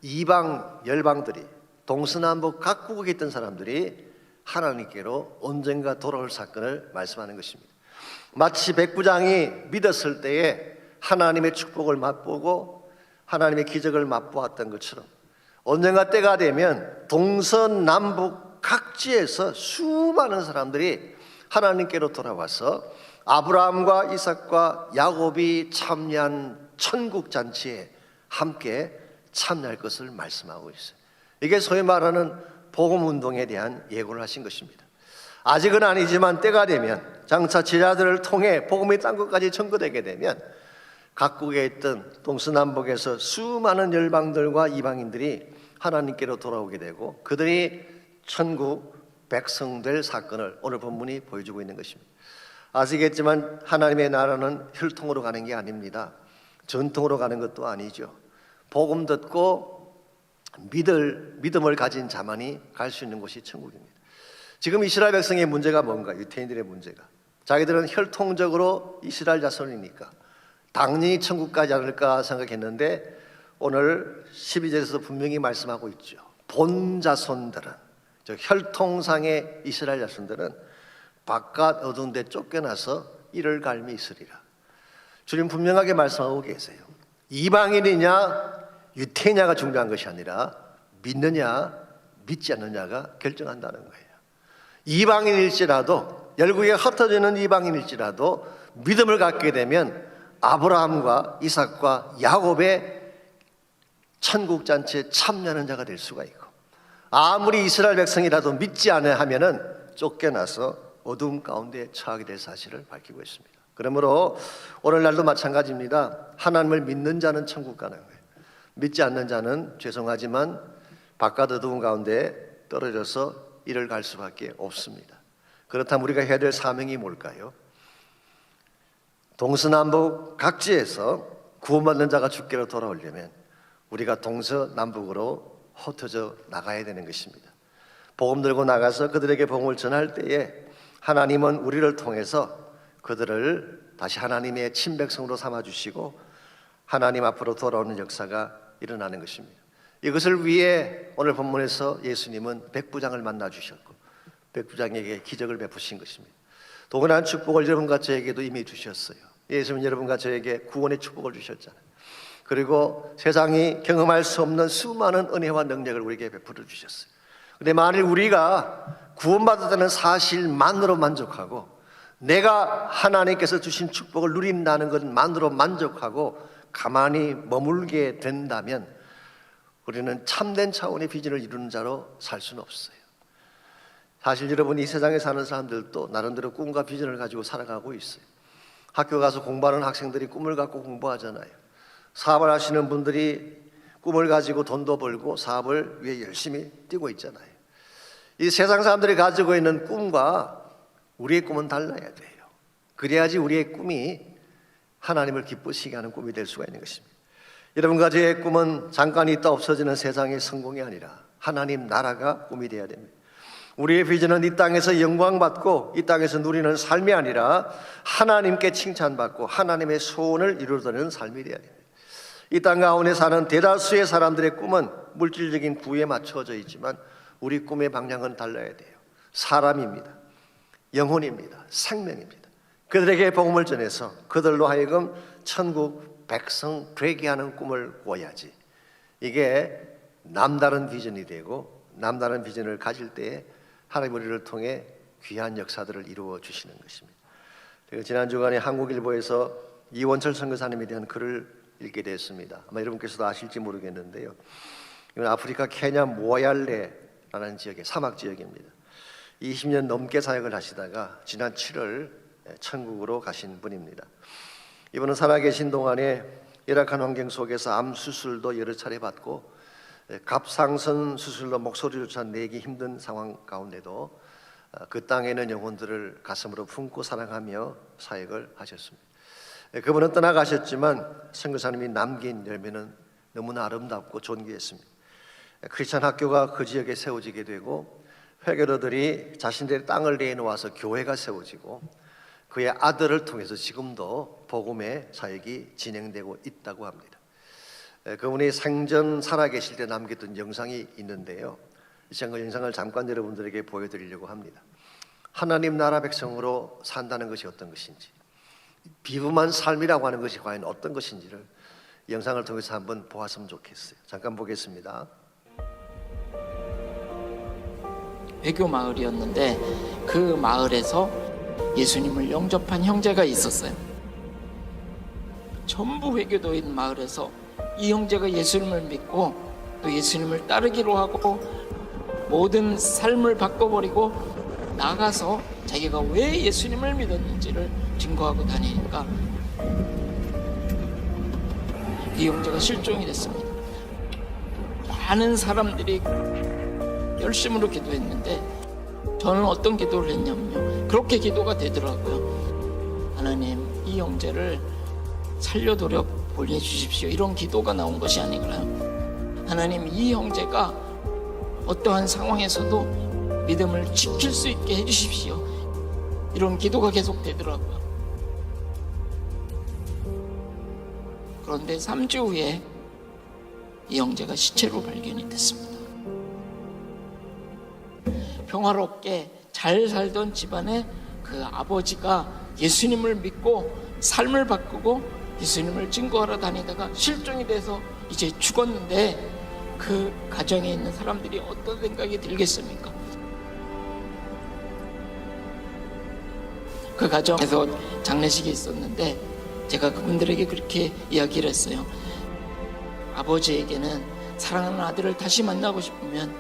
이방 열방들이 동서남북 각국에 있던 사람들이 하나님께로 언젠가 돌아올 사건을 말씀하는 것입니다. 마치 백부장이 믿었을 때에 하나님의 축복을 맛보고 하나님의 기적을 맛보았던 것처럼 언젠가 때가 되면 동서남북 각지에서 수많은 사람들이 하나님께로 돌아와서 아브라함과 이삭과 야곱이 참여한 천국 잔치에 함께 참여할 것을 말씀하고 있어요. 이게 소위 말하는 복음 운동에 대한 예고를 하신 것입니다. 아직은 아니지만 때가 되면 장차 제자들을 통해 복음이 땅 끝까지 전거되게 되면 각국에 있던 동서남북에서 수많은 열방들과 이방인들이 하나님께로 돌아오게 되고 그들이 천국 백성 될 사건을 오늘 본문이 보여주고 있는 것입니다. 아시겠지만 하나님의 나라는 혈통으로 가는 게 아닙니다. 전통으로 가는 것도 아니죠. 복음 듣고 믿음을 가진 자만이 갈 수 있는 곳이 천국입니다. 지금 이스라엘 백성의 문제가 뭔가? 유대인들의 문제가 자기들은 혈통적으로 이스라엘 자손이니까 당연히 천국 가지 않을까 생각했는데 오늘 12절에서 분명히 말씀하고 있죠. 본 자손들은, 즉 혈통상의 이스라엘 자손들은 바깥 어두운 데 쫓겨나서 이를 갈미 있으리라. 주님 분명하게 말씀하고 계세요. 이방인이냐 유태인냐가 중요한 것이 아니라 믿느냐 믿지 않느냐가 결정한다는 거예요. 이방인일지라도, 열국에 흩어지는 이방인일지라도 믿음을 갖게 되면 아브라함과 이삭과 야곱의 천국 잔치에 참여하는 자가 될 수가 있고, 아무리 이스라엘 백성이라도 믿지 않아 하면은 쫓겨나서 어두움 가운데 처하게 될 사실을 밝히고 있습니다. 그러므로 오늘날도 마찬가지입니다. 하나님을 믿는 자는 천국 가는 거예요. 믿지 않는 자는 죄송하지만 바깥 어두움 가운데 떨어져서 이를 갈 수밖에 없습니다. 그렇다면 우리가 해야 될 사명이 뭘까요? 동서남북 각지에서 구원받는 자가 주께로 돌아오려면 우리가 동서남북으로 흩어져 나가야 되는 것입니다. 복음 들고 나가서 그들에게 복음을 전할 때에 하나님은 우리를 통해서 그들을 다시 하나님의 친백성으로 삼아주시고 하나님 앞으로 돌아오는 역사가 일어나는 것입니다. 이것을 위해 오늘 본문에서 예수님은 백부장을 만나 주셨고 백부장에게 기적을 베푸신 것입니다. 동일한 축복을 여러분과 저에게도 이미 주셨어요. 예수님은 여러분과 저에게 구원의 축복을 주셨잖아요. 그리고 세상이 경험할 수 없는 수많은 은혜와 능력을 우리에게 베풀어 주셨어요. 그런데 만일 우리가 구원받았다는 사실만으로 만족하고 내가 하나님께서 주신 축복을 누린다는 것만으로 만족하고 가만히 머물게 된다면 우리는 참된 차원의 비전을 이루는 자로 살 수는 없어요. 사실 여러분, 이 세상에 사는 사람들도 나름대로 꿈과 비전을 가지고 살아가고 있어요. 학교 가서 공부하는 학생들이 꿈을 갖고 공부하잖아요. 사업을 하시는 분들이 꿈을 가지고 돈도 벌고 사업을 위해 열심히 뛰고 있잖아요. 이 세상 사람들이 가지고 있는 꿈과 우리의 꿈은 달라야 돼요. 그래야지 우리의 꿈이 하나님을 기쁘시게 하는 꿈이 될 수가 있는 것입니다. 여러분과 저의 꿈은 잠깐 있다 없어지는 세상의 성공이 아니라 하나님 나라가 꿈이 되어야 됩니다. 우리의 비전은 이 땅에서 영광받고 이 땅에서 누리는 삶이 아니라 하나님께 칭찬받고 하나님의 소원을 이루어내는 삶이 되어야 됩니다. 이 땅 가운데 사는 대다수의 사람들의 꿈은 물질적인 부에 맞춰져 있지만 우리 꿈의 방향은 달라야 돼요. 사람입니다. 영혼입니다. 생명입니다. 그들에게 복음을 전해서 그들로 하여금 천국 백성 되게 하는 꿈을 꿔야지. 이게 남다른 비전이 되고 남다른 비전을 가질 때에 하나님 우리를 통해 귀한 역사들을 이루어 주시는 것입니다. 제가 지난 주간에 한국일보에서 이원철 선교사님에 대한 글을 읽게 됐습니다. 아마 여러분께서도 아실지 모르겠는데요. 이건 아프리카 케냐 모얄레라는 지역의 사막 지역입니다. 20년 넘게 사역을 하시다가 지난 7월 천국으로 가신 분입니다. 이분은 살아계신 동안에 열악한 환경 속에서 암 수술도 여러 차례 받고 갑상선 수술로 목소리조차 내기 힘든 상황 가운데도 그 땅에 있는 영혼들을 가슴으로 품고 사랑하며 사역을 하셨습니다. 그분은 떠나가셨지만 선교사님이 남긴 열매는 너무나 아름답고 존귀했습니다. 크리스천 학교가 그 지역에 세워지게 되고 회교로들이 자신들의 땅을 내놓아서 교회가 세워지고 그의 아들을 통해서 지금도 복음의 사역이 진행되고 있다고 합니다. 그분이 생전 살아계실 때 남겼던 영상이 있는데요. 이 영상을 잠깐 여러분들에게 보여드리려고 합니다. 하나님 나라 백성으로 산다는 것이 어떤 것인지, 비범한 삶이라고 하는 것이 과연 어떤 것인지를 영상을 통해서 한번 보았으면 좋겠어요. 잠깐 보겠습니다. 외교 마을이었는데 그 마을에서 예수님을 영접한 형제가 있었어요. 전부 회교도인 마을에서 이 형제가 예수님을 믿고 또 예수님을 따르기로 하고 모든 삶을 바꿔버리고 나가서 자기가 왜 예수님을 믿었는지를 증거하고 다니니까 이 형제가 실종이 됐습니다. 많은 사람들이 열심으로 기도했는데 저는 어떤 기도를 했냐면요, 그렇게 기도가 되더라고요. 하나님, 이 형제를 살려도록 보내주십시오. 이런 기도가 나온 것이 아니라요, 하나님, 이 형제가 어떠한 상황에서도 믿음을 지킬 수 있게 해주십시오. 이런 기도가 계속 되더라고요. 그런데 3주 후에 이 형제가 시체로 발견이 됐습니다. 평화롭게 잘 살던 집안에 그 아버지가 예수님을 믿고 삶을 바꾸고 예수님을 증거하러 다니다가 실종이 돼서 이제 죽었는데 그 가정에 있는 사람들이 어떤 생각이 들겠습니까? 그 가정에서 장례식이 있었는데 제가 그분들에게 그렇게 이야기를 했어요. 아버지에게는 사랑하는 아들을 다시 만나고 싶으면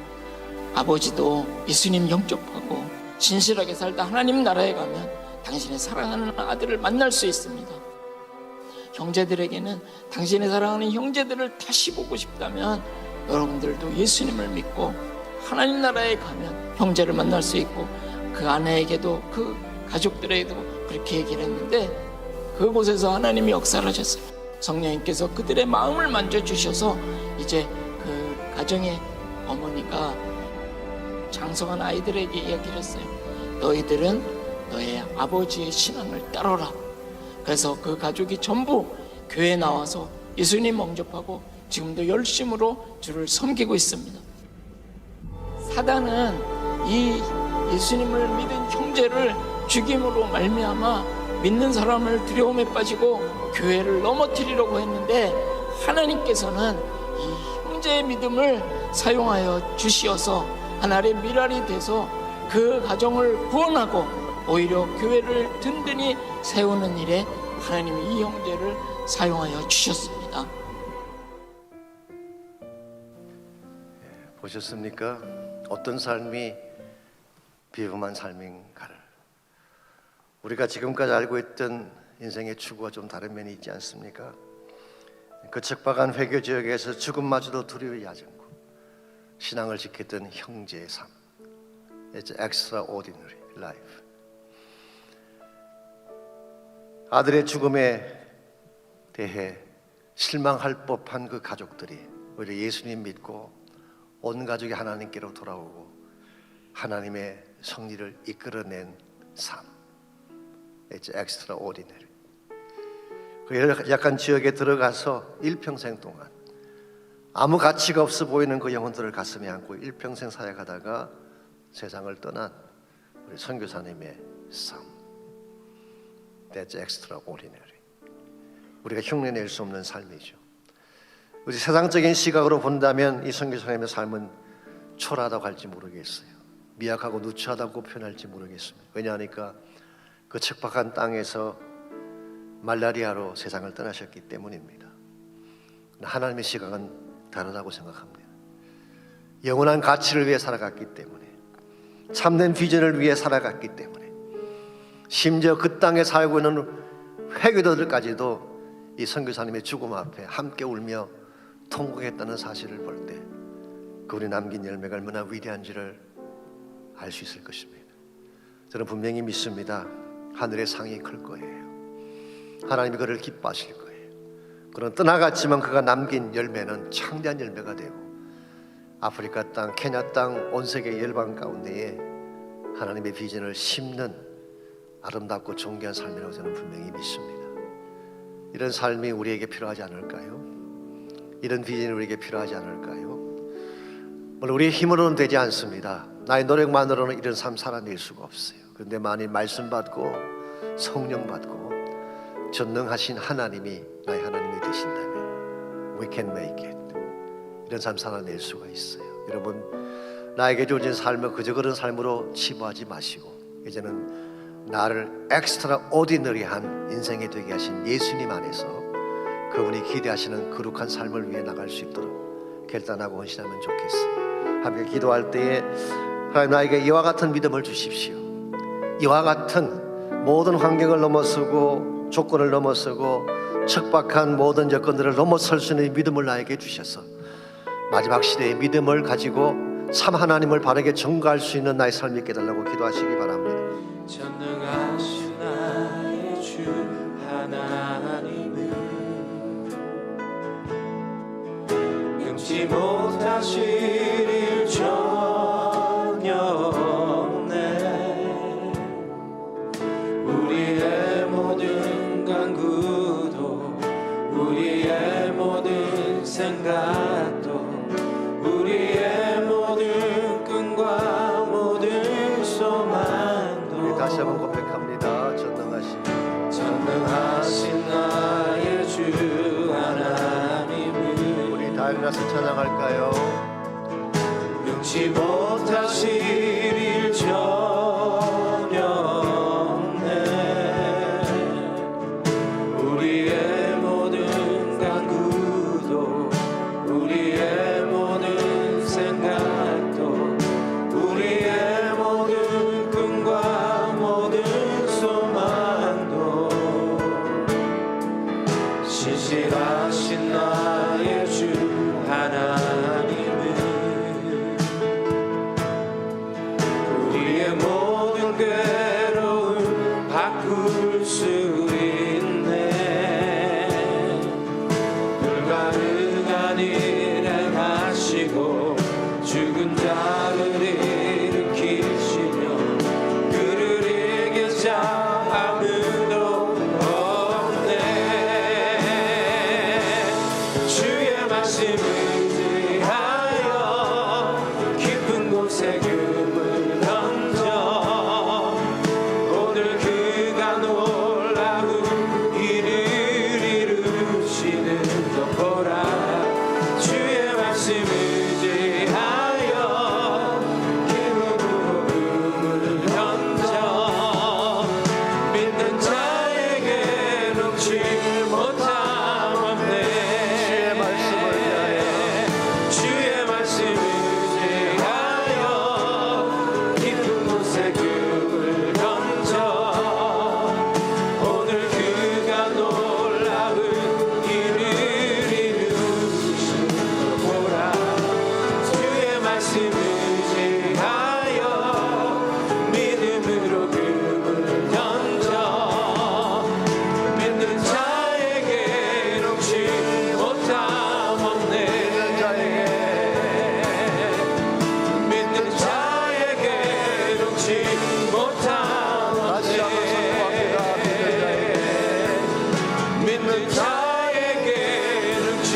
아버지도 예수님 영접하고 진실하게 살다 하나님 나라에 가면 당신의 사랑하는 아들을 만날 수 있습니다. 형제들에게는 당신의 사랑하는 형제들을 다시 보고 싶다면 여러분들도 예수님을 믿고 하나님 나라에 가면 형제를 만날 수 있고, 그 아내에게도 그 가족들에게도 그렇게 얘기를 했는데 그곳에서 하나님이 역사를 하셨어요. 성령님께서 그들의 마음을 만져주셔서 이제 그 가정의 어머니가 장성한 아이들에게 이야기를 했어요. 너희들은 너의 아버지의 신앙을 따르라. 그래서 그 가족이 전부 교회에 나와서 예수님 영접하고 지금도 열심으로 주를 섬기고 있습니다. 사단은 이 예수님을 믿은 형제를 죽임으로 말미암아 믿는 사람을 두려움에 빠지고 교회를 넘어뜨리려고 했는데, 하나님께서는 이 형제의 믿음을 사용하여 주시어서 하나님의 미랄이 돼서 그 가정을 구원하고 오히려 교회를 든든히 세우는 일에 하나님이 이 형제를 사용하여 주셨습니다. 보셨습니까? 어떤 삶이 비범한 삶인가를. 우리가 지금까지 알고 있던 인생의 추구와 좀 다른 면이 있지 않습니까? 그 척박한 회교 지역에서 죽음마저도 두려워하지 않고 신앙을 지켰던 형제의 삶. It's extraordinary life. 아들의 죽음에 대해 실망할 법한 그 가족들이 오히려 예수님 믿고 온 가족이 하나님께로 돌아오고 하나님의 성리를 이끌어낸 삶. It's extraordinary. 그 약간 지역에 들어가서 일평생 동안 아무 가치가 없어 보이는 그 영혼들을 가슴에 안고 일평생 사역하다가 세상을 떠난 우리 선교사님의 삶. That's extraordinary. 우리가 흉내낼 수 없는 삶이죠. 우리 세상적인 시각으로 본다면 이 선교사님의 삶은 초라하다고 할지 모르겠어요. 미약하고 누추하다고 표현할지 모르겠습니다. 왜냐하니까 그 척박한 땅에서 말라리아로 세상을 떠나셨기 때문입니다. 하나님의 시각은 다르다고 생각합니다. 영원한 가치를 위해 살아갔기 때문에, 참된 비전을 위해 살아갔기 때문에, 심지어 그 땅에 살고 있는 회교도들까지도 이 선교사님의 죽음 앞에 함께 울며 통곡했다는 사실을 볼 때 그분이 남긴 열매가 얼마나 위대한지를 알 수 있을 것입니다. 저는 분명히 믿습니다. 하늘의 상이 클 거예요. 하나님이 그를 기뻐하실 거예요. 그는 떠나갔지만 그가 남긴 열매는 창대한 열매가 되고 아프리카 땅, 케냐 땅, 온 세계 열방 가운데에 하나님의 비전을 심는 아름답고 존귀한 삶이라고 저는 분명히 믿습니다. 이런 삶이 우리에게 필요하지 않을까요? 이런 비전이 우리에게 필요하지 않을까요? 물론 우리의 힘으로는 되지 않습니다. 나의 노력만으로는 이런 삶 살아낼 수가 없어요. 그런데 만일 말씀 받고 성령 받고 전능하신 하나님이 나의 하나님이 되신다면 We can make it. 이런 삶 살아낼 수가 있어요. 여러분, 나에게 주어진 삶을 그저 그런 삶으로 치부하지 마시고 이제는 나를 엑스트라 오디너리한 인생이 되게 하신 예수님 안에서 그분이 기대하시는 거룩한 삶을 위해 나갈 수 있도록 결단하고 헌신하면 좋겠어요. 함께 기도할 때에 하나님 나에게 이와 같은 믿음을 주십시오. 이와 같은 모든 환경을 넘어서고 조건을 넘어서고 척박한 모든 여건들을 넘어설 수 있는 믿음을 나에게 주셔서 마지막 시대의 믿음을 가지고 참 하나님을 바르게 전가할 수 있는 나의 삶이 있게 해달라고 기도하시기 바랍니다. 전능하신 나의 주 하나님은 능치 못하실 일 전혀 없네. 우리의 모든 간구도 우리의 모든 생각도 우리의 모든 끈과 모든 소망도 다시 한번 고백합니다. 전능하신 나의 주 하나님은 우리 다 일어나서 찬양할까요? 능치 못하실 일 전혀 없네. 우리의 모든 간구도 우리의 모든 생각도 우리의 모든 꿈과 모든 소망도 신실하신 나의 주 하나님은 우리의 모든 괴로움 바꿀 수 있네. 불가능한 일 행하시고 죽은 자를 일으키시며 그를 이길 자 아무도 없네. 주의 말씀을 의지하여 깊은 곳에 금을 던져 오늘 그가 놀라운 일을 이루시는 것 보라. 주의 말씀을 의지하여 기쁨으로 금을 던져 믿는 자에게 놓지 못함 없네. 주의 말씀을 의지하여 깊은 곳에 금을 던져 오늘 그가 놀라운 일을 이루시는 것 보라. 주의 말씀을 의지하여 믿음으로 금을 던져 믿는 자에게 놓지 못함 없네. 믿는 자에게 놓지 못함 다시 한번 선포합니다. 믿는 자에게 놓지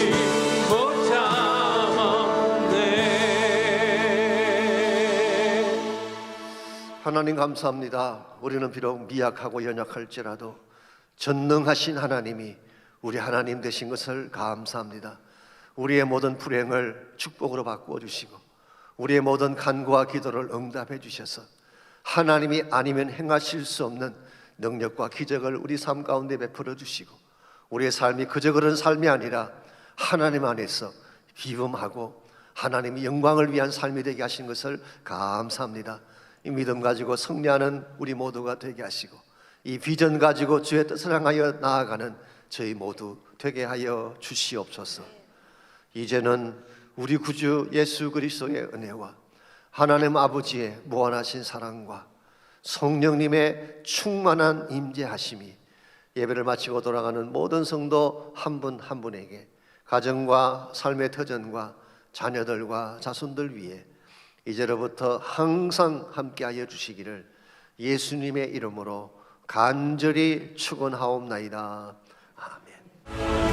못함 없네. 하나님 감사합니다. 우리는 비록 미약하고 연약할지라도 전능하신 하나님이 우리 하나님 되신 것을 감사합니다. 우리의 모든 불행을 축복으로 바꾸어 주시고 우리의 모든 간구와 기도를 응답해 주셔서 하나님이 아니면 행하실 수 없는 능력과 기적을 우리 삶 가운데 베풀어 주시고 우리의 삶이 그저 그런 삶이 아니라 하나님 안에서 기쁨하고 하나님이 영광을 위한 삶이 되게 하신 것을 감사합니다. 이 믿음 가지고 승리하는 우리 모두가 되게 하시고 이 비전 가지고 주의 뜻을 향하여 나아가는 저희 모두 되게 하여 주시옵소서. 이제는 우리 구주 예수 그리스도의 은혜와 하나님 아버지의 무한하신 사랑과 성령님의 충만한 임재하심이 예배를 마치고 돌아가는 모든 성도 한 분 한 분에게 가정과 삶의 터전과 자녀들과 자손들 위해 이제로부터 항상 함께하여 주시기를 예수님의 이름으로 간절히 축원하옵나이다. 아멘.